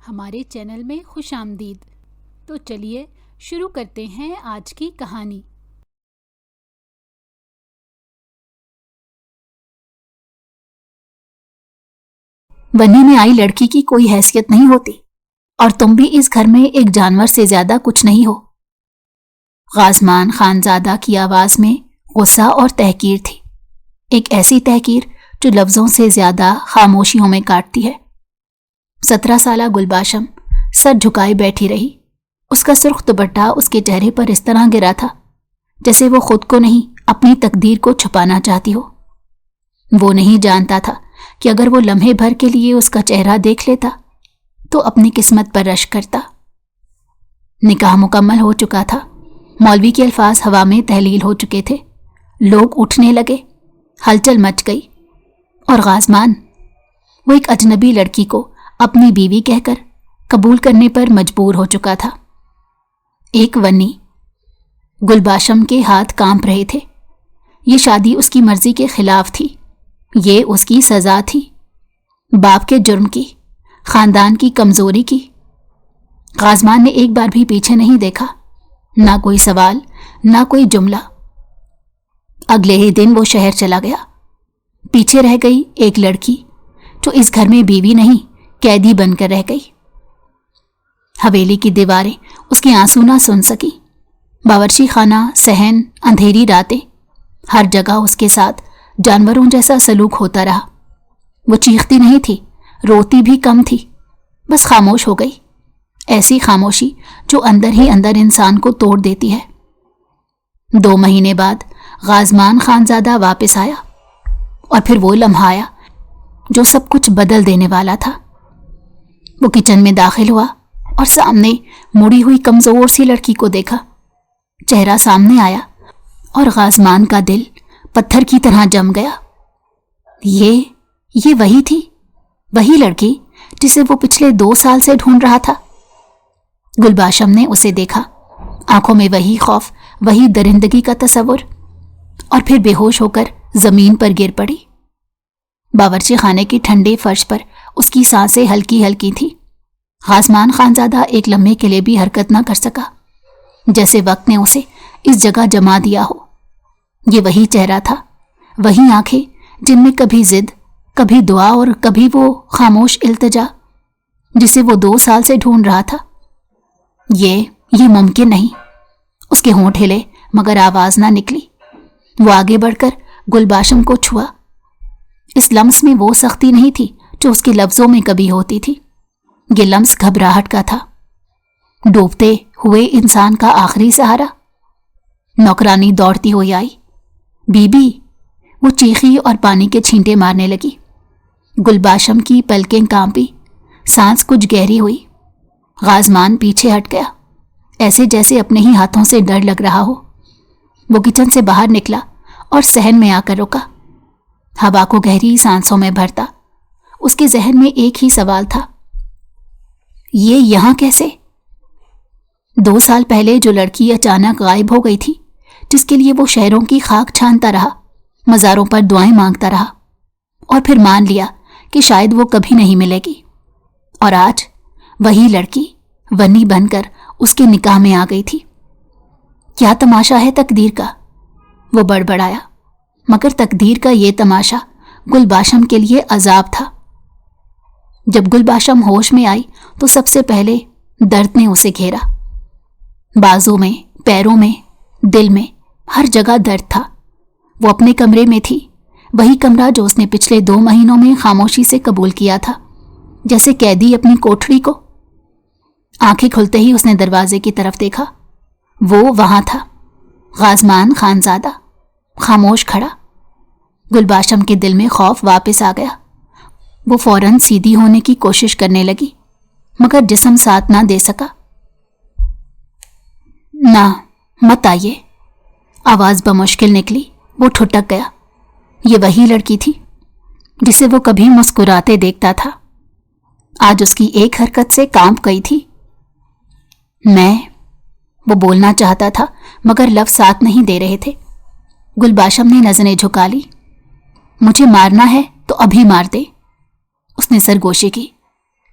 ہمارے چینل میں خوش آمدید۔ تو چلیے شروع کرتے ہیں آج کی کہانی۔ بننے میں آئی لڑکی کی کوئی حیثیت نہیں ہوتی، اور تم بھی اس گھر میں ایک جانور سے زیادہ کچھ نہیں ہو۔ غازمان خانزادہ کی آواز میں غصہ اور تحقیر تھی، ایک ایسی تحقیر جو لفظوں سے زیادہ خاموشیوں میں کاٹتی ہے۔ 17 سالہ گلباشم سر جھکائے بیٹھی رہی۔ اس کا سرخ دوپٹہ اس کے چہرے پر اس طرح گرا تھا جیسے وہ خود کو نہیں اپنی تقدیر کو چھپانا چاہتی ہو۔ وہ نہیں جانتا تھا کہ اگر وہ لمحے بھر کے لیے اس کا چہرہ دیکھ لیتا تو اپنی قسمت پر رشک کرتا۔ نکاح مکمل ہو چکا تھا، مولوی کے الفاظ ہوا میں تحلیل ہو چکے تھے، لوگ اٹھنے لگے، ہلچل مچ گئی، اور غازمان وہ ایک اجنبی لڑکی کو اپنی بیوی کہہ کر قبول کرنے پر مجبور ہو چکا تھا۔ ایک ونی گلباشم کے ہاتھ کانپ رہے تھے۔ یہ شادی اس کی مرضی کے خلاف تھی، یہ اس کی سزا تھی، باپ کے جرم کی، خاندان کی کمزوری کی۔ غازمان نے ایک بار بھی پیچھے نہیں دیکھا، نہ کوئی سوال، نہ کوئی جملہ۔ اگلے ہی دن وہ شہر چلا گیا۔ پیچھے رہ گئی ایک لڑکی جو اس گھر میں بیوی نہیں قیدی بن کر رہ گئی۔ حویلی کی دیواریں اس کے آنسو نہ سن سکی، باورچی خانہ، صحن، اندھیری راتیں، ہر جگہ اس کے ساتھ جانوروں جیسا سلوک ہوتا رہا۔ وہ چیختی نہیں تھی، روتی بھی کم تھی، بس خاموش ہو گئی، ایسی خاموشی جو اندر ہی اندر انسان کو توڑ دیتی ہے۔ 2 مہینے بعد غازمان خانزادہ واپس آیا، اور پھر وہ لمحہ آیا جو سب کچھ بدل دینے والا تھا۔ وہ کچن میں داخل ہوا اور سامنے مڑی ہوئی کمزور سی لڑکی کو دیکھا۔ چہرہ سامنے آیا اور غازمان کا دل پتھر کی طرح جم گیا۔ یہ وہی تھی، وہی لڑکی جسے وہ پچھلے 2 سال سے ڈھونڈ رہا تھا۔ گلباشم نے اسے دیکھا، آنکھوں میں وہی خوف، وہی درندگی کا تصور، اور پھر بے ہوش ہو کر زمین پر گر پڑی۔ باورچی خانے کی ٹھنڈے فرش پر اس کی سانسیں ہلکی ہلکی تھیں۔ غازمان خانزادہ ایک لمحے کے لیے بھی حرکت نہ کر سکا، جیسے وقت نے اسے اس جگہ جما دیا ہو۔ یہ وہی چہرہ تھا، وہی آنکھیں جن میں کبھی ضد، کبھی دعا اور کبھی وہ خاموش التجا جسے وہ 2 سال سے ڈھونڈ رہا تھا۔ یہ ممکن نہیں۔ اس کے ہونٹ ہلے مگر آواز نہ نکلی۔ وہ آگے بڑھ کر گلباشم کو چھوا۔ اس لمس میں وہ سختی نہیں تھی جو اس کے لفظوں میں کبھی ہوتی تھی، یہ لمس گھبراہٹ کا تھا، ڈوبتے ہوئے انسان کا آخری سہارا۔ نوکرانی دوڑتی ہوئی آئی۔ بی بی، وہ چیخی اور پانی کے چھینٹے مارنے لگی۔ گلباشم کی پلکیں کانپی، سانس کچھ گہری ہوئی۔ غازمان پیچھے ہٹ گیا، ایسے جیسے اپنے ہی ہاتھوں سے ڈر لگ رہا ہو۔ وہ کچن سے باہر نکلا اور صحن میں آ کر رکا، ہوا کو گہری سانسوں میں بھرتا۔ اس کے ذہن میں ایک ہی سوال تھا، یہ یہاں کیسے؟ 2 سال پہلے جو لڑکی اچانک غائب ہو گئی تھی، جس کے لیے وہ شہروں کی خاک چھانتا رہا، مزاروں پر دعائیں مانگتا رہا، اور پھر مان لیا کہ شاید وہ کبھی نہیں ملے گی، اور آج وہی لڑکی ونی بن کر اس کے نکاح میں آ گئی تھی۔ کیا تماشا ہے تقدیر کا، وہ بڑبڑایا، مگر تقدیر کا یہ تماشا گلباشم کے لیے عذاب تھا۔ جب گلباشم ہوش میں آئی تو سب سے پہلے درد نے اسے گھیرا۔ بازو میں، پیروں میں، دل میں، ہر جگہ درد تھا۔ وہ اپنے کمرے میں تھی، وہی کمرہ جو اس نے پچھلے 2 مہینوں میں خاموشی سے قبول کیا تھا، جیسے قیدی اپنی کوٹھڑی کو۔ آنکھیں کھلتے ہی اس نے دروازے کی طرف دیکھا، وہ وہاں تھا، غازمان خانزادہ، خاموش کھڑا۔ گلباشم کے دل میں خوف واپس آ گیا۔ وہ فوراً سیدھی ہونے کی کوشش کرنے لگی، مگر جسم ساتھ نہ دے سکا۔ نہ، مت آئیے، آواز بمشکل نکلی۔ وہ ٹھٹک گیا۔ یہ وہی لڑکی تھی جسے وہ کبھی مسکراتے دیکھتا تھا، آج اس کی ایک حرکت سے کانپ گئی تھی۔ وہ بولنا چاہتا تھا مگر لفظ ساتھ نہیں دے رہے تھے۔ گلباشم نے نظریں جھکا لی۔ مجھے مارنا ہے تو ابھی مار دے، اس نے سرگوشی کی۔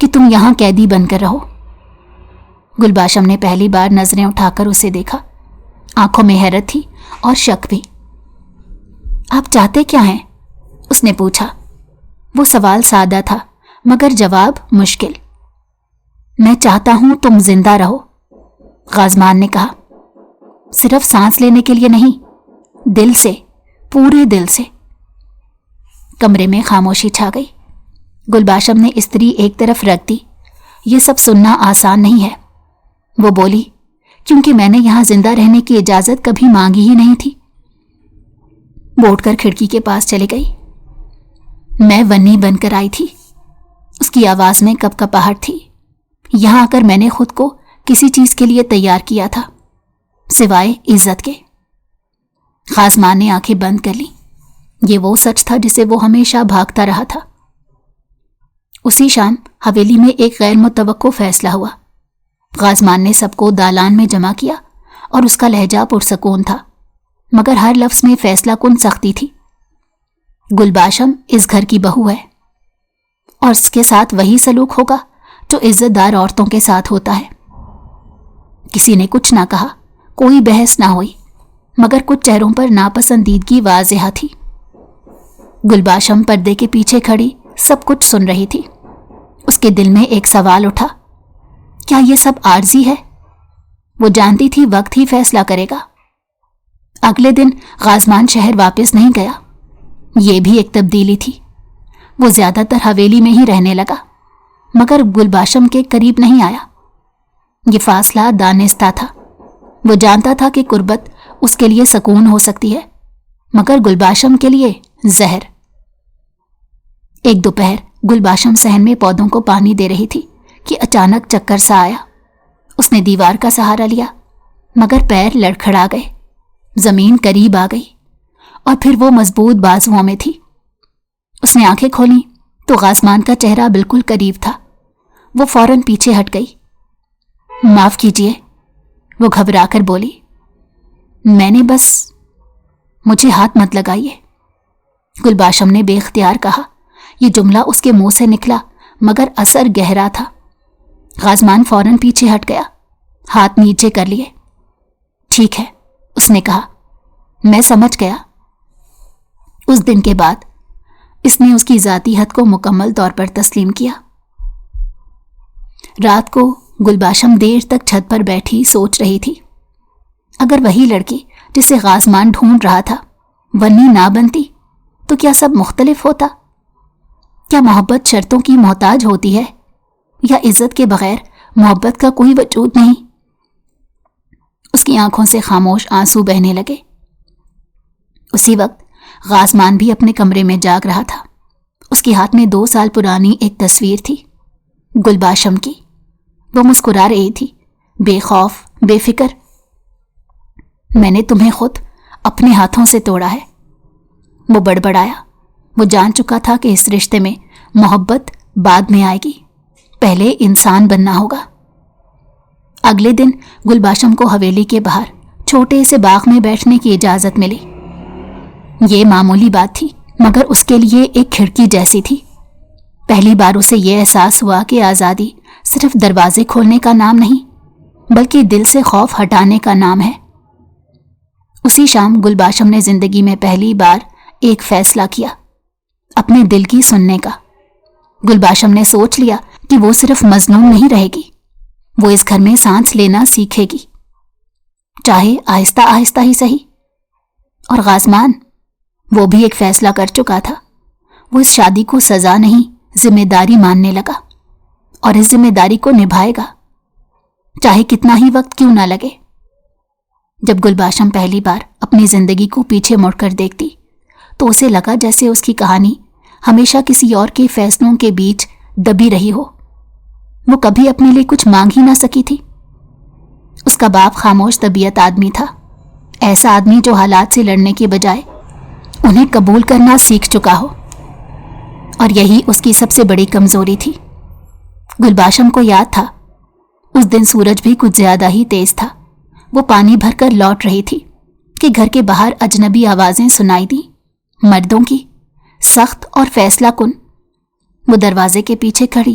کہ تم یہاں قیدی بن کر رہو۔ گلباشم نے پہلی بار نظریں اٹھا کر اسے دیکھا۔ آنکھوں میں حیرت تھی اور شک بھی۔ آپ چاہتے کیا ہیں؟ اس نے پوچھا۔ وہ سوال سادہ تھا مگر جواب مشکل۔ میں چاہتا ہوں تم زندہ رہو، غازمان نے کہا۔ صرف سانس لینے کے لیے نہیں، دل سے، پورے دل سے۔ کمرے میں خاموشی چھا گئی۔ گلباشم نے استری ایک طرف رکھ دی۔ یہ سب سننا آسان نہیں ہے، وہ بولی، کیونکہ میں نے یہاں زندہ رہنے کی اجازت کبھی مانگی ہی نہیں تھی۔ وہ اٹھ کر کھڑکی کے پاس چلی گئی۔ میں ونی بن کر آئی تھی، اس کی آواز میں کپ کپاہٹ تھی۔ یہاں آ کر میں نے خود کو کسی چیز کے لیے تیار کیا تھا سوائے عزت کے۔ غازمان نے آنکھیں بند کر لی۔ یہ وہ سچ تھا جسے وہ ہمیشہ بھاگتا رہا تھا۔ اسی شام حویلی میں ایک غیر متوقع فیصلہ ہوا۔ غازمان نے سب کو دالان میں جمع کیا اور اس کا لہجہ پرسکون تھا مگر ہر لفظ میں فیصلہ کن سختی تھی۔ گلباشم اس گھر کی بہو ہے اور اس کے ساتھ وہی سلوک ہوگا جو عزت دار عورتوں کے ساتھ ہوتا ہے۔ کسی نے کچھ نہ کہا، کوئی بحث نہ ہوئی مگر کچھ چہروں پر ناپسندیدگی واضح تھی۔ گلباشم پردے کے پیچھے کھڑی سب کچھ سن رہی تھی۔ اس کے دل میں ایک سوال اٹھا، کیا یہ سب عارضی ہے؟ وہ جانتی تھی وقت ہی فیصلہ کرے گا۔ اگلے دن غازمان شہر واپس نہیں گیا۔ یہ بھی ایک تبدیلی تھی۔ وہ زیادہ تر حویلی میں ہی رہنے لگا مگر گلباشم کے قریب نہیں آیا۔ یہ فاصلہ دانستہ تھا۔ وہ جانتا تھا کہ قربت اس کے لیے سکون ہو سکتی ہے مگر گلباشم کے لیے زہر۔ ایک دوپہر گلباشم صحن میں پودوں کو پانی دے رہی تھی کہ اچانک چکر سا آیا۔ اس نے دیوار کا سہارا لیا مگر پیر لڑکھڑا گئے۔ زمین قریب آ گئی اور پھر وہ مضبوط بازوؤں میں تھی۔ اس نے آنکھیں کھولیں تو غازمان کا چہرہ بالکل قریب تھا۔ وہ فوراً پیچھے ہٹ گئی۔ معاف کیجیے، وہ گھبرا کر بولی۔ میں نے بس، مجھے ہاتھ مت لگائیے، گلباشم نے بے اختیار کہا۔ یہ جملہ اس کے منہ سے نکلا مگر اثر گہرا تھا۔ غازمان فوراً پیچھے ہٹ گیا، ہاتھ نیچے کر لیے۔ ٹھیک ہے، اس نے کہا، میں سمجھ گیا۔ اس دن کے بعد اس نے اس کی ذاتی حد کو مکمل طور پر تسلیم کیا۔ رات کو گلباشم دیر تک چھت پر بیٹھی سوچ رہی تھی، اگر وہی لڑکی جسے غازمان ڈھونڈ رہا تھا ونی نہ بنتی تو کیا سب مختلف ہوتا؟ کیا محبت شرطوں کی محتاج ہوتی ہے یا عزت کے بغیر محبت کا کوئی وجود نہیں؟ اس کی آنکھوں سے خاموش آنسو بہنے لگے۔ اسی وقت غازمان بھی اپنے کمرے میں جاگ رہا تھا۔ اس کے ہاتھ میں 2 سال پرانی ایک تصویر تھی، گلباشم کی۔ وہ مسکرا رہی تھی، بے خوف، بے فکر۔ میں نے تمہیں خود اپنے ہاتھوں سے توڑا ہے، وہ بڑبڑایا۔ وہ جان چکا تھا کہ اس رشتے میں محبت بعد میں آئے گی، پہلے انسان بننا ہوگا۔ اگلے دن گلباشم کو حویلی کے باہر چھوٹے سے باغ میں بیٹھنے کی اجازت ملی۔ یہ معمولی بات تھی مگر اس کے لیے ایک کھڑکی جیسی تھی۔ پہلی بار اسے یہ احساس ہوا کہ آزادی صرف دروازے کھولنے کا نام نہیں بلکہ دل سے خوف ہٹانے کا نام ہے۔ اسی شام گلباشم نے زندگی میں پہلی بار ایک فیصلہ کیا، اپنے دل کی سننے کا۔ گلباشم نے سوچ لیا کہ وہ صرف مظلوم نہیں رہے گی، وہ اس گھر میں سانس لینا سیکھے گی، چاہے آہستہ آہستہ ہی صحیح۔ اور غازمان، وہ بھی ایک فیصلہ کر چکا تھا۔ وہ اس شادی کو سزا نہیں ذمہ داری ماننے لگا اور اس ذمہ داری کو نبھائے گا، چاہے کتنا ہی وقت کیوں نہ لگے۔ جب گلباشم پہلی بار اپنی زندگی کو پیچھے مڑ کر دیکھتی تو اسے لگا جیسے اس کی کہانی ہمیشہ کسی اور کے فیصلوں کے بیچ دبی رہی ہو۔ وہ کبھی اپنے لیے کچھ مانگ ہی نہ سکی تھی۔ اس کا باپ خاموش طبیعت آدمی تھا، ایسا آدمی جو حالات سے لڑنے کے بجائے انہیں قبول کرنا سیکھ چکا ہو، اور یہی اس کی سب سے بڑی کمزوری تھی۔ گلباشم کو یاد تھا اس دن سورج بھی کچھ زیادہ ہی تیز تھا۔ وہ پانی بھر کر لوٹ رہی تھی کہ گھر کے باہر اجنبی آوازیں سنائی دیں، مردوں کی، سخت اور فیصلہ کن۔ وہ دروازے کے پیچھے کھڑی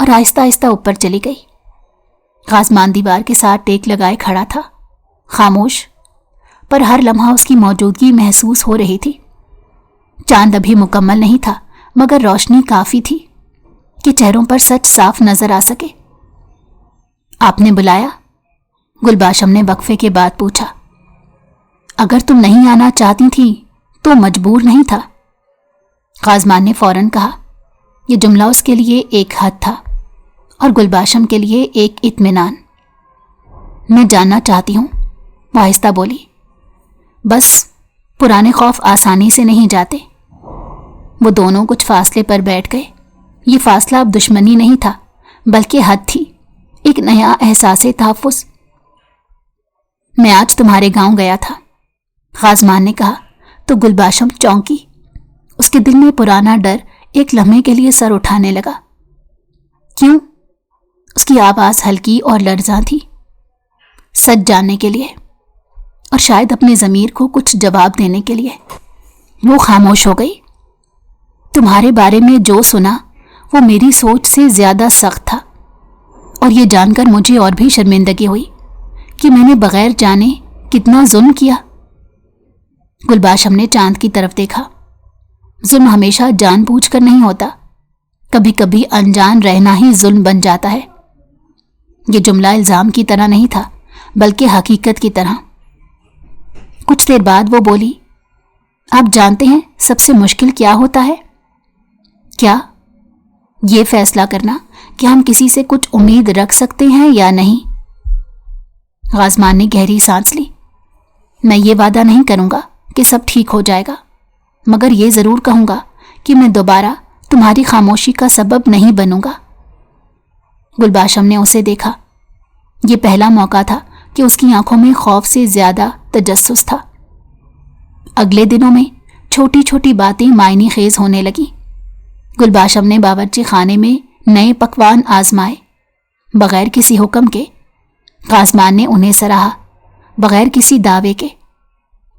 اور آہستہ آہستہ اوپر چلی گئی۔ غازمان دیوار کے ساتھ ٹیک لگائے کھڑا تھا، خاموش، پر ہر لمحہ اس کی موجودگی محسوس ہو رہی تھی۔ چاند ابھی مکمل نہیں تھا، مگر روشنی کافی تھی کہ چہروں پر سچ صاف نظر آ سکے۔ آپ نے بلایا؟ گلباشم نے وقفے کے بعد پوچھا۔ اگر تم نہیں آنا چاہتی تھی تو مجبور نہیں تھا، غازمان نے فوراً کہا۔ یہ جملہ اس کے لیے ایک حد تھا اور گلباشم کے لیے ایک اطمینان۔ میں جاننا چاہتی ہوں، وہ آہستہ بولی۔ بس پرانے خوف آسانی سے نہیں جاتے۔ وہ دونوں کچھ فاصلے پر بیٹھ گئے۔ یہ فاصلہ اب دشمنی نہیں تھا، بلکہ حد تھی، ایک نیا احساس تحفظ۔ میں آج تمہارے گاؤں گیا تھا، غازمان نے کہا تو گلباشم چونکی۔ اس کے دل میں پرانا ڈر ایک لمحے کے لیے سر اٹھانے لگا۔ کیوں؟ اس کی آواز ہلکی اور لرزاں تھی۔ سچ جاننے کے لیے، اور شاید اپنے ضمیر کو کچھ جواب دینے کے لیے۔ وہ خاموش ہو گئی۔ تمہارے بارے میں جو سنا وہ میری سوچ سے زیادہ سخت تھا، اور یہ جان کر مجھے اور بھی شرمندگی ہوئی کہ میں نے بغیر جانے کتنا ظلم کیا۔ گلباشم نے چاند کی طرف دیکھا۔ ظلم ہمیشہ جان بوجھ کر نہیں ہوتا، کبھی کبھی انجان رہنا ہی ظلم بن جاتا ہے۔ یہ جملہ الزام کی طرح نہیں تھا، بلکہ حقیقت کی طرح۔ کچھ دیر بعد وہ بولی، آپ جانتے ہیں سب سے مشکل کیا ہوتا ہے؟ کیا؟ یہ فیصلہ کرنا کہ ہم کسی سے کچھ امید رکھ سکتے ہیں یا نہیں۔ غازمان نے گہری سانس لی۔ میں یہ وعدہ نہیں کروں گا کہ سب ٹھیک ہو جائے گا، مگر یہ ضرور کہوں گا کہ میں دوبارہ تمہاری خاموشی کا سبب نہیں بنوں گا۔ گلباشم نے اسے دیکھا۔ یہ پہلا موقع تھا کہ اس کی آنکھوں میں خوف سے زیادہ تجسس تھا۔ اگلے دنوں میں چھوٹی چھوٹی باتیں معنی خیز ہونے لگیں۔ گلباشم نے باورچی خانے میں نئے پکوان آزمائے، بغیر کسی حکم کے۔ غازمان نے انہیں سراہا، بغیر کسی دعوے کے۔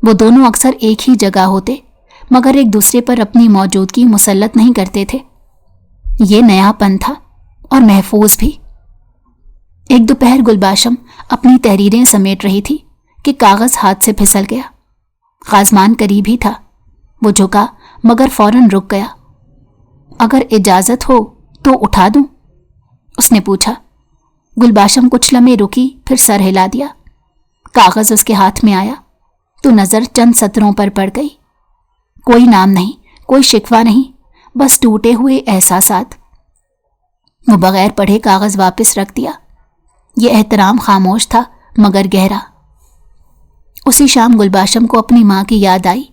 وہ دونوں اکثر ایک ہی جگہ ہوتے، مگر ایک دوسرے پر اپنی موجودگی مسلط نہیں کرتے تھے۔ یہ نیا پن تھا اور محفوظ بھی۔ ایک دوپہر گلباشم اپنی تحریریں سمیٹ رہی تھی کہ کاغذ ہاتھ سے پھسل گیا۔ غازمان قریب ہی تھا۔ وہ جھکا مگر فوراً رک گیا۔ اگر اجازت ہو تو اٹھا دوں؟ اس نے پوچھا۔ گلباشم کچھ لمحے رکی، پھر سر ہلا دیا۔ کاغذ اس کے ہاتھ میں آیا تو نظر چند سطروں پر پڑ گئی۔ کوئی نام نہیں، کوئی شکوہ نہیں، بس ٹوٹے ہوئے احساسات۔ وہ بغیر پڑھے کاغذ واپس رکھ دیا۔ یہ احترام خاموش تھا مگر گہرا۔ اسی شام گلباشم کو اپنی ماں کی یاد آئی۔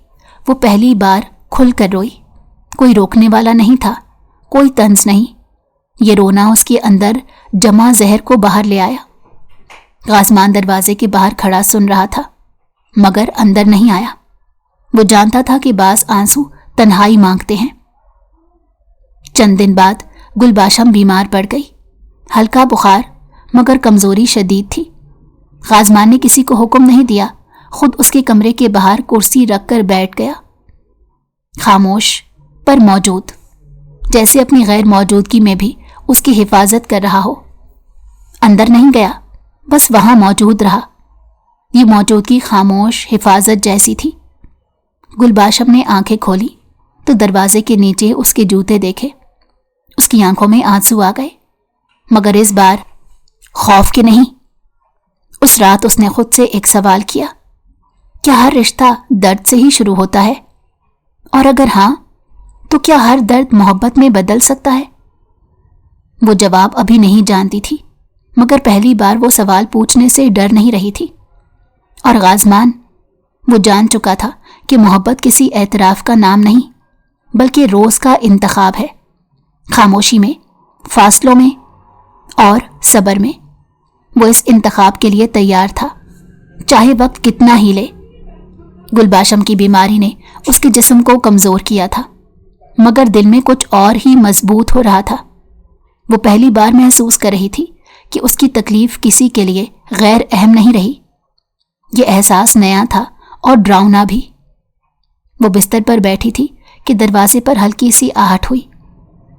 وہ پہلی بار کھل کر روئی۔ کوئی روکنے والا نہیں تھا، کوئی طنز نہیں۔ یہ رونا اس کے اندر جمع زہر کو باہر لے آیا۔ غازمان دروازے کے باہر کھڑا سن رہا تھا، مگر اندر نہیں آیا۔ وہ جانتا تھا کہ بعض آنسو تنہائی مانگتے ہیں۔ چند دن بعد گلباشم بیمار پڑ گئی۔ ہلکا بخار، مگر کمزوری شدید تھی۔ غازمان نے کسی کو حکم نہیں دیا، خود اس کے کمرے کے باہر کرسی رکھ کر بیٹھ گیا، خاموش پر موجود، جیسے اپنی غیر موجودگی میں بھی اس کی حفاظت کر رہا ہو۔ اندر نہیں گیا، بس وہاں موجود رہا۔ یہ موجودگی خاموش حفاظت جیسی تھی۔ گلباشم نے آنکھیں کھولی تو دروازے کے نیچے اس کے جوتے دیکھے۔ اس کی آنکھوں میں آنسو آ گئے، مگر اس بار خوف کے نہیں۔ اس رات اس نے خود سے ایک سوال کیا، کیا ہر رشتہ درد سے ہی شروع ہوتا ہے؟ اور اگر ہاں تو کیا ہر درد محبت میں بدل سکتا ہے؟ وہ جواب ابھی نہیں جانتی تھی، مگر پہلی بار وہ سوال پوچھنے سے ڈر نہیں رہی تھی۔ اور غازمان، وہ جان چکا تھا کہ محبت کسی اعتراف کا نام نہیں، بلکہ روز کا انتخاب ہے۔ خاموشی میں، فاصلوں میں اور صبر میں وہ اس انتخاب کے لیے تیار تھا، چاہے وقت کتنا ہی لے۔ گلباشم کی بیماری نے اس کے جسم کو کمزور کیا تھا، مگر دل میں کچھ اور ہی مضبوط ہو رہا تھا۔ وہ پہلی بار محسوس کر رہی تھی کہ اس کی تکلیف کسی کے لیے غیر اہم نہیں رہی۔ یہ احساس نیا تھا اور ڈراؤنا بھی۔ وہ بستر پر بیٹھی تھی کہ دروازے پر ہلکی سی آہٹ ہوئی۔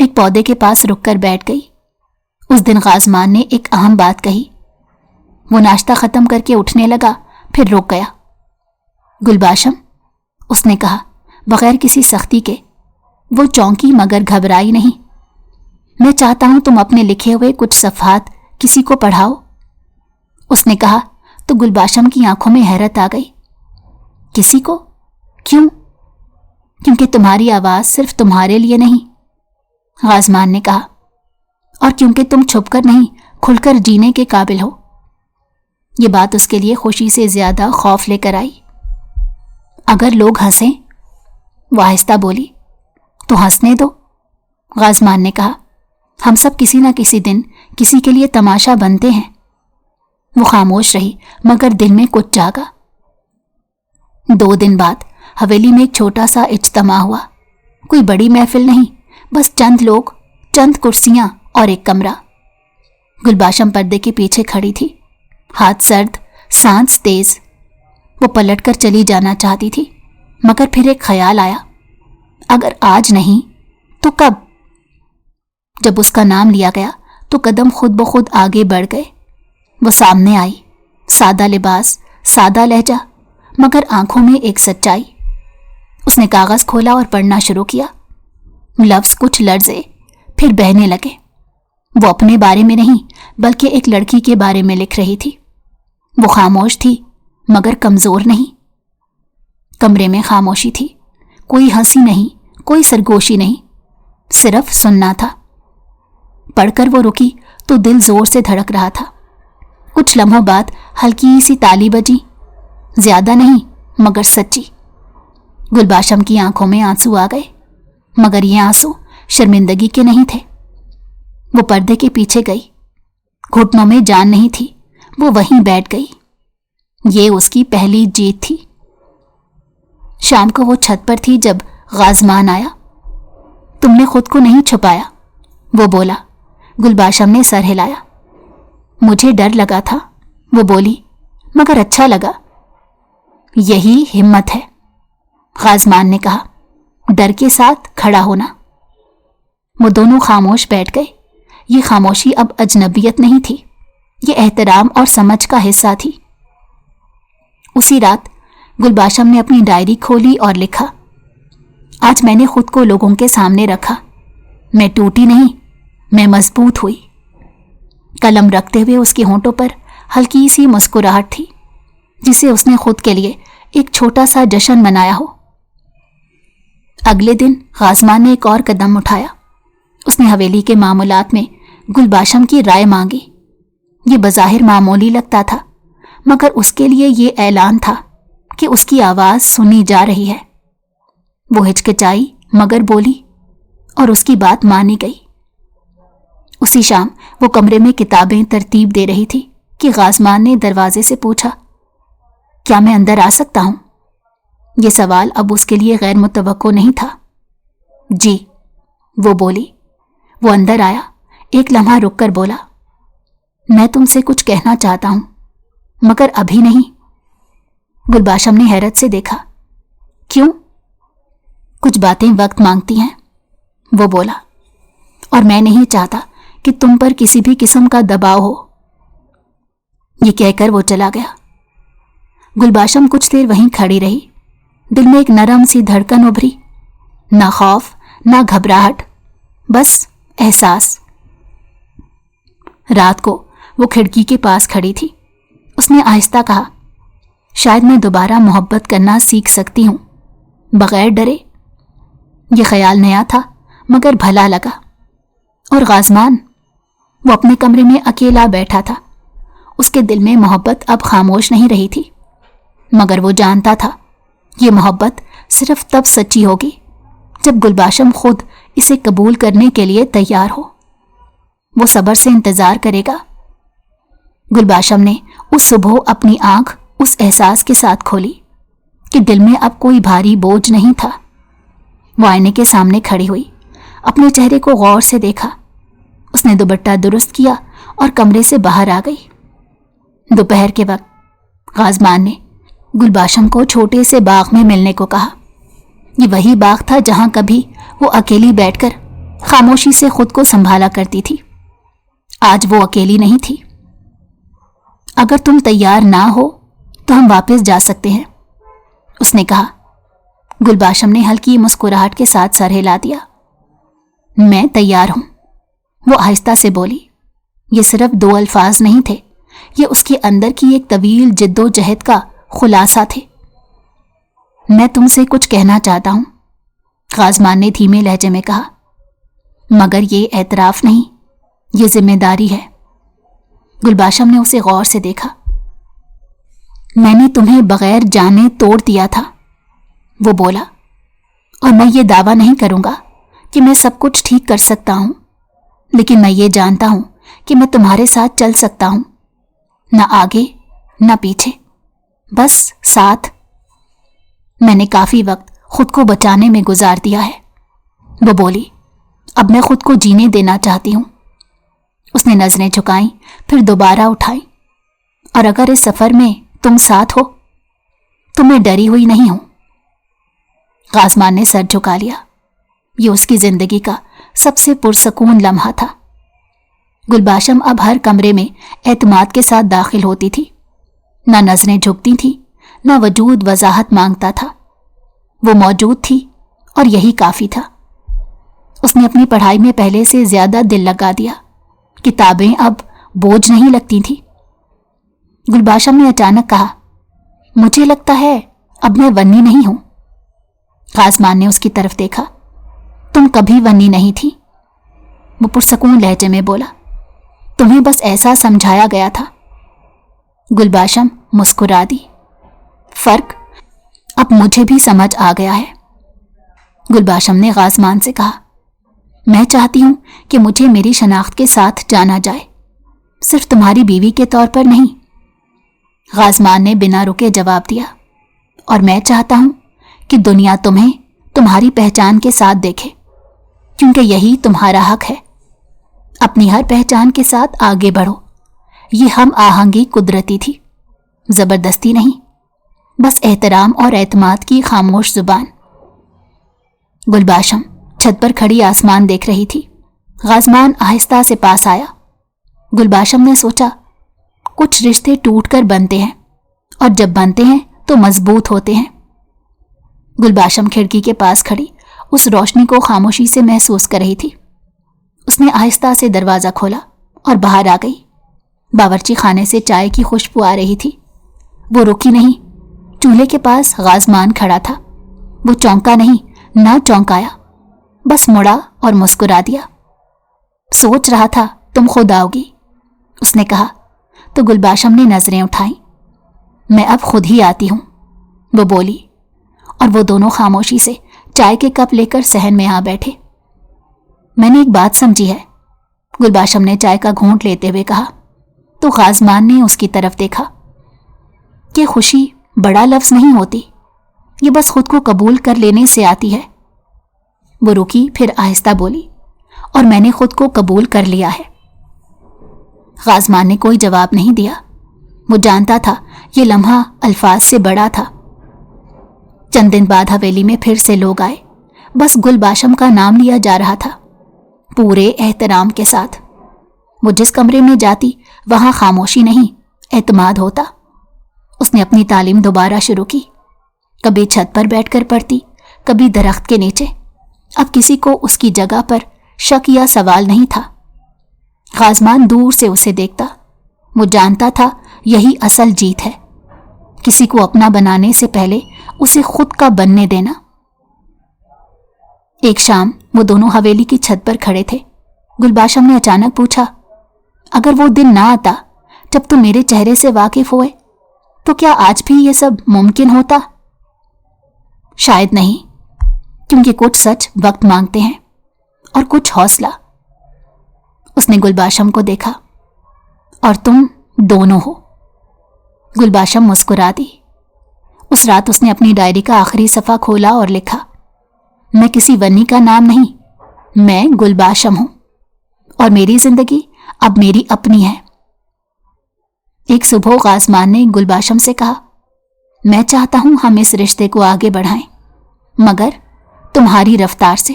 ایک پودے کے پاس رک کر بیٹھ گئی۔ اس دن غازمان نے ایک اہم بات کہی۔ وہ ناشتہ ختم کر کے اٹھنے لگا، پھر رک گیا۔ گلباشم، اس نے کہا بغیر کسی سختی کے۔ وہ چونکی مگر گھبرائی نہیں۔ میں چاہتا ہوں تم اپنے لکھے ہوئے کچھ صفحات کسی کو پڑھاؤ۔ اس نے کہا تو گلباشم کی آنکھوں میں حیرت آ گئی۔ کسی کو؟ کیوں؟ کیونکہ تمہاری آواز صرف تمہارے لیے نہیں، غازمان نے کہا، اور کیونکہ تم چھپ کر نہیں کھل کر جینے کے قابل ہو۔ یہ بات اس کے لیے خوشی سے زیادہ خوف لے کر آئی۔ اگر لوگ ہنسیں، وہ آہستہ بولی، تو ہنسنے دو، غازمان نے کہا۔ ہم سب کسی نہ کسی دن کسی کے لیے تماشا بنتے ہیں۔ وہ خاموش رہی مگر دل میں کچھ جاگا۔ 2 دن بعد حویلی میں ایک چھوٹا سا اجتماع ہوا۔ کوئی بڑی محفل نہیں، بس چند لوگ، چند کرسیاں اور ایک کمرہ۔ گلباشم پردے کے پیچھے کھڑی تھی، ہاتھ سرد، سانس تیز۔ وہ پلٹ کر چلی جانا چاہتی تھی مگر پھر ایک خیال آیا، اگر آج نہیں تو کب؟ جب اس کا نام لیا گیا تو قدم خود بخود آگے بڑھ گئے۔ وہ سامنے آئی، سادہ لباس، سادہ لہجہ، مگر آنکھوں میں ایک سچائی۔ اس نے کاغذ کھولا اور پڑھنا شروع کیا۔ لفظ کچھ لرزے، پھر بہنے لگے۔ وہ اپنے بارے میں نہیں بلکہ ایک لڑکی کے بارے میں لکھ رہی تھی۔ وہ خاموش تھی مگر کمزور نہیں۔ کمرے میں خاموشی تھی، کوئی ہنسی نہیں، کوئی سرگوشی نہیں، صرف سننا تھا۔ پڑھ کر وہ رکی تو دل زور سے دھڑک رہا تھا۔ کچھ لمحوں بعد ہلکی سی تالی بجی، زیادہ نہیں مگر سچی۔ گلباشم کی آنکھوں میں آنسو آ گئے، مگر یہ آنسو شرمندگی کے نہیں تھے۔ وہ پردے کے پیچھے گئی، گھٹنوں میں جان نہیں تھی، وہ وہیں بیٹھ گئی۔ یہ اس کی پہلی جیت تھی۔ شام کو وہ چھت پر تھی جب غازمان آیا۔ تم نے خود کو نہیں چھپایا، وہ بولا۔ گلباشم نے سر ہلایا۔ مجھے ڈر لگا تھا، وہ بولی، مگر اچھا لگا۔ یہی ہمت ہے، غازمان نے کہا، ڈر کے ساتھ کھڑا ہونا۔ وہ دونوں خاموش بیٹھ گئے۔ یہ خاموشی اب اجنبیت نہیں تھی، یہ احترام اور سمجھ کا حصہ تھی۔ اسی رات گلباشم نے اپنی ڈائری کھولی اور لکھا، آج میں نے خود کو لوگوں کے سامنے رکھا۔ میں ٹوٹی نہیں، میں مضبوط ہوئی۔ قلم رکھتے ہوئے اس کے ہونٹوں پر ہلکی سی مسکراہٹ تھی، جسے اس نے خود کے لیے ایک چھوٹا سا جشن منایا ہو۔ اگلے دن غازمان نے ایک اور قدم اٹھایا۔ اس نے حویلی کے معاملات میں گلباشم کی رائے مانگی۔ یہ بظاہر معمولی لگتا تھا، مگر اس کے لیے یہ اعلان تھا کہ اس کی آواز سنی جا رہی ہے۔ وہ ہچکچائی مگر بولی، اور اس کی بات مانی گئی۔ اسی شام وہ کمرے میں کتابیں ترتیب دے رہی تھی کہ غازمان نے دروازے سے پوچھا، کیا میں اندر آ سکتا ہوں؟ یہ سوال اب اس کے لیے غیر متوقع نہیں تھا۔ جی، وہ بولی۔ وہ اندر آیا، ایک لمحہ رک کر بولا، میں تم سے کچھ کہنا چاہتا ہوں مگر ابھی نہیں۔ گلباشم نے حیرت سے دیکھا۔ کیوں؟ کچھ باتیں وقت مانگتی ہیں، وہ بولا، اور میں نہیں چاہتا کہ تم پر کسی بھی قسم کا دباؤ ہو۔ یہ کہہ کر وہ چلا گیا۔ گلباشم کچھ دیر وہیں کھڑی رہی۔ دل میں ایک نرم سی دھڑکن ابھری، نہ خوف نہ گھبراہٹ، بس احساس۔ رات کو وہ کھڑکی کے پاس کھڑی تھی۔ اس نے آہستہ کہا، شاید میں دوبارہ محبت کرنا سیکھ سکتی ہوں بغیر ڈرے۔ یہ خیال نیا تھا مگر بھلا لگا۔ اور غازمان؟ وہ اپنے کمرے میں اکیلا بیٹھا تھا۔ اس کے دل میں محبت اب خاموش نہیں رہی تھی، مگر وہ جانتا تھا یہ محبت صرف تب سچی ہوگی جب گلباشم خود اسے قبول کرنے کے لیے تیار ہو۔ وہ صبر سے انتظار کرے گا۔ گلباشم نے اس صبح اپنی آنکھ اس احساس کے ساتھ کھولی کہ دل میں اب کوئی بھاری بوجھ نہیں تھا۔ وہ آئینے کے سامنے کھڑی ہوئی، اپنے چہرے کو غور سے دیکھا۔ اس نے دوپٹہ درست کیا اور کمرے سے باہر آ گئی۔ دوپہر کے وقت غازمان نے گلباشم کو چھوٹے سے باغ میں ملنے کو کہا۔ یہ وہی باغ تھا جہاں کبھی وہ اکیلی بیٹھ کر خاموشی سے خود کو سنبھالا کرتی تھی۔ آج وہ اکیلی نہیں تھی۔ اگر تم تیار نہ ہو تو ہم واپس جا سکتے ہیں، اس نے کہا۔ گلباشم نے ہلکی مسکراہٹ کے ساتھ سر ہلا دیا۔ میں تیار ہوں، وہ آہستہ سے بولی۔ یہ صرف 2 الفاظ نہیں تھے، یہ اس کے اندر کی ایک طویل جد و جہد کا خلاصہ تھے۔ میں تم سے کچھ کہنا چاہتا ہوں، غازمان نے دھیمے لہجے میں کہا، مگر یہ اعتراف نہیں، یہ ذمہ داری ہے۔ گلباشم نے اسے غور سے دیکھا۔ میں نے تمہیں بغیر جانے توڑ دیا تھا، وہ بولا، اور میں یہ دعویٰ نہیں کروں گا کہ میں سب کچھ ٹھیک کر سکتا ہوں، لیکن میں یہ جانتا ہوں کہ میں تمہارے ساتھ چل سکتا ہوں، نہ آگے نہ پیچھے، بس ساتھ۔ میں نے کافی وقت خود کو بچانے میں گزار دیا ہے، وہ بولی، اب میں خود کو جینے دینا چاہتی ہوں۔ اس نے نظریں جھکائیں، پھر دوبارہ اٹھائیں۔ اور اگر اس سفر میں تم ساتھ ہو تو میں ڈری ہوئی نہیں ہوں۔ غازمان نے سر جھکا لیا۔ یہ اس کی زندگی کا سب سے پرسکون لمحہ تھا۔ گلباشم اب ہر کمرے میں اعتماد کے ساتھ داخل ہوتی تھی، نہ نظریں جھکتی تھیں، نہ وجود وضاحت مانگتا تھا۔ وہ موجود تھی اور یہی کافی تھا۔ اس نے اپنی پڑھائی میں پہلے سے زیادہ دل لگا دیا، کتابیں اب بوجھ نہیں لگتی تھیں۔ گلباشم نے اچانک کہا، مجھے لگتا ہے اب میں ونی نہیں ہوں۔ غازمان نے اس کی طرف دیکھا۔ تم کبھی ونی نہیں تھی، وہ پرسکون لہجے میں بولا، تمہیں بس ایسا سمجھایا گیا تھا۔ گلباشم مسکرا دی۔ فرق اب مجھے بھی سمجھ آ گیا ہے، گلباشم نے غازمان سے کہا۔ میں چاہتی ہوں کہ مجھے میری شناخت کے ساتھ جانا جائے، صرف تمہاری بیوی کے طور پر نہیں۔ غازمان نے بنا رکے جواب دیا، اور میں چاہتا ہوں کہ دنیا تمہیں تمہاری پہچان کے ساتھ دیکھے، کیونکہ یہی تمہارا حق ہے۔ اپنی ہر پہچان کے ساتھ آگے بڑھو۔ یہ ہم آہنگی قدرتی تھی، زبردستی نہیں، بس احترام اور اعتماد کی خاموش زبان۔ گلباشم چھت پر کھڑی آسمان دیکھ رہی تھی۔ غازمان آہستہ سے پاس آیا۔ گلباشم نے سوچا، کچھ رشتے ٹوٹ کر بنتے ہیں، اور جب بنتے ہیں تو مضبوط ہوتے ہیں۔ گلباشم کھڑکی کے پاس کھڑی اس روشنی کو خاموشی سے محسوس کر رہی تھی۔ اس نے آہستہ سے دروازہ کھولا اور باہر آ گئی۔ باورچی خانے سے چائے کی خوشبو آ رہی تھی۔ وہ رکی نہیں۔ چولہے کے پاس غازمان کھڑا تھا۔ وہ چونکا نہیں، نہ چونکایا، بس مڑا اور مسکرا دیا۔ سوچ رہا تھا تم خود آؤ گی، اس نے کہا، تو گلباشم نے نظریں اٹھائیں۔ میں اب خود ہی آتی ہوں، وہ بولی، اور وہ دونوں خاموشی سے چائے کے کپ لے کر صحن میں آ بیٹھے۔ میں نے ایک بات سمجھی ہے، گلباشم نے چائے کا گھونٹ لیتے ہوئے کہا، تو غازمان نے اس کی طرف دیکھا۔ کہ خوشی بڑا لفظ نہیں ہوتی، یہ بس خود کو قبول کر لینے سے آتی ہے۔ وہ رکی، پھر آہستہ بولی، اور میں نے خود کو قبول کر لیا ہے۔ غازمان نے کوئی جواب نہیں دیا۔ وہ جانتا تھا یہ لمحہ الفاظ سے بڑا تھا۔ چند دن بعد حویلی میں پھر سے لوگ آئے۔ بس گلباشم کا نام لیا جا رہا تھا، پورے احترام کے ساتھ۔ وہ جس کمرے میں جاتی وہاں خاموشی نہیں، اعتماد ہوتا۔ اس نے اپنی تعلیم دوبارہ شروع کی، کبھی چھت پر بیٹھ کر پڑھتی، کبھی درخت کے نیچے۔ اب کسی کو اس کی جگہ پر شک یا سوال نہیں تھا۔ غازمان دور سے اسے دیکھتا۔ وہ جانتا تھا یہی اصل جیت ہے، کسی کو اپنا بنانے سے پہلے اسے خود کا بننے دینا۔ ایک شام وہ دونوں حویلی کی چھت پر کھڑے تھے۔ گلباشم نے اچانک پوچھا، اگر وہ دن نہ آتا جب تم میرے چہرے سے واقف ہوئے تو کیا آج بھی یہ سب ممکن ہوتا؟ شاید نہیں، کیونکہ کچھ سچ وقت مانگتے ہیں اور کچھ حوصلہ۔ اس نے گلباشم کو دیکھا، اور تم دونوں ہو۔ گلباشم مسکرا دی۔ اس رات اس نے اپنی ڈائری کا آخری صفحہ کھولا اور لکھا، میں کسی ونی کا نام نہیں، میں گلباشم ہوں، اور میری زندگی اب میری اپنی ہے۔ ایک صبح غازمان نے گلباشم سے کہا، میں چاہتا ہوں ہم اس رشتے کو آگے بڑھائیں، مگر تمہاری رفتار سے۔